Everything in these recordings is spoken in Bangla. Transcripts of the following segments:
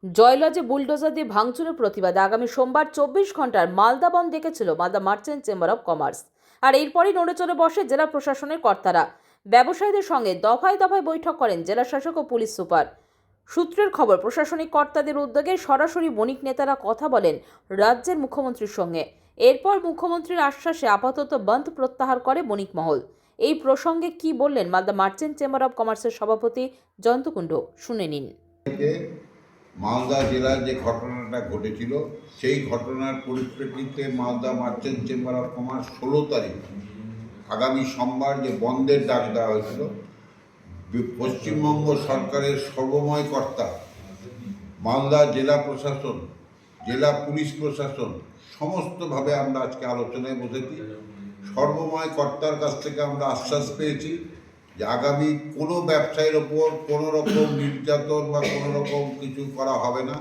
জয়লজে বুলডোজার দিয়ে ভাঙচুরের প্রতিবাদে আগামী সোমবার 24 ঘন্টার মালদা বন্ধ ডেকেছিল Malda merchant chamber of commerce. আর এরপরই নড়ে চড়ে বসে জেলা প্রশাসনের কর্তারা। ব্যবসায়ীদের সঙ্গে দফায় দফায় বৈঠক করেন জেলা শাসক ও পুলিশ সুপার। সূত্রের খবর, প্রশাসনিক কর্তাদের উদ্যোগে সরাসরি বণিক নেতারা কথা বলেন রাজ্যের মুখ্যমন্ত্রীর সঙ্গে। এরপর মুখ্যমন্ত্রীর আশ্বাসে আপাতত বন্ধ প্রত্যাহার করে বণিক মহল। এই প্রসঙ্গে কি বললেন মালদা মার্চেন্ট চেম্বার অব কমার্সের সভাপতি জয়ন্ত কুণ্ডু, শুনে নিন। মালদা জেলার যে ঘটনাটা ঘটেছিল সেই ঘটনার পরিপ্রেক্ষিতে Malda merchant chamber of commerce 16 তারিখ আগামী সোমবার যে বন্ধের ডাক দেওয়া হয়েছিল, পশ্চিমবঙ্গ সরকারের সর্বময় কর্তা মালদা জেলা প্রশাসন, জেলা পুলিশ প্রশাসন সমস্তভাবে আমরা আজকে আলোচনায় বসেছি। সর্বময় কর্তার কাছ থেকে আমরা আশ্বাস পেয়েছি যে আগামী কোনো ব্যবসায়ীর ওপর কোনো রকম নির্যাতন বা কোনো রকম কিছু করা হবে না।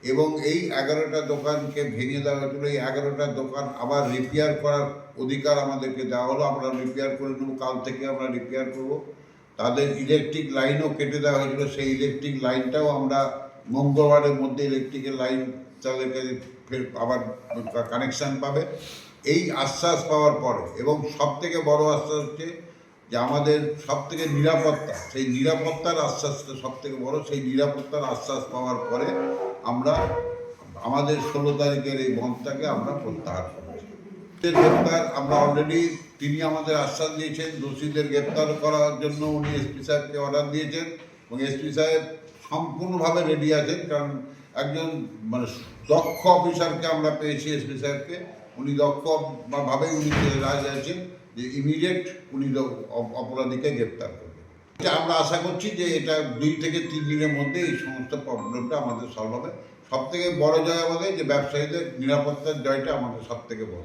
এবং এই 11টা দোকানকে ভেঙে দেওয়া হয়েছিল, এই 11টা দোকান আবার রিপেয়ার করার অধিকার আমাদেরকে দেওয়া হলো। আমরা রিপেয়ার করে নেব, কাল থেকে আমরা রিপেয়ার করব। তাদের ইলেকট্রিক লাইনও কেটে দেওয়া হয়েছিল, সেই ইলেকট্রিক লাইনটাও আমরা মঙ্গলবারের মধ্যে ইলেকট্রিকের লাইন তাদেরকে ফের আবার কানেকশান পাবে। এই আশ্বাস পাওয়ার পরে, এবং সবথেকে বড় আশ্বাস হচ্ছে যে আমাদের সবথেকে নিরাপত্তা, সেই নিরাপত্তার আশ্বাসটা সবথেকে বড়। সেই নিরাপত্তার আশ্বাস পাওয়ার পরে আমরা আমাদের 16 তারিখের এই বন্ধটাকে আমরা প্রত্যাহার করছি। গ্রেপ্তার আমরা অলরেডি, তিনি আমাদের আশ্বাস দিয়েছেন দোষীদের গ্রেপ্তার করার জন্য। উনি এসপি সাহেবকে অর্ডার দিয়েছেন এবং এসপি সাহেব সম্পূর্ণভাবে রেডি আছেন, কারণ একজন দক্ষ অফিসারকে আমরা পেয়েছি এসপি সাহেবকে। উনি দক্ষভাবেই উনি রাজি আছেন যে ইমিডিয়েট উনি অপরাধীকে গ্রেপ্তার করবেন। এটা আমরা আশা করছি যে এটা 2 থেকে 3 দিনের মধ্যে এই সমস্ত প্রবলেমটা আমাদের সলভ হবে। সব থেকে বড় জয় আমাদের যে ব্যবসায়ীদের নিরাপত্তার জয়টা আমাদের সব থেকে বড়।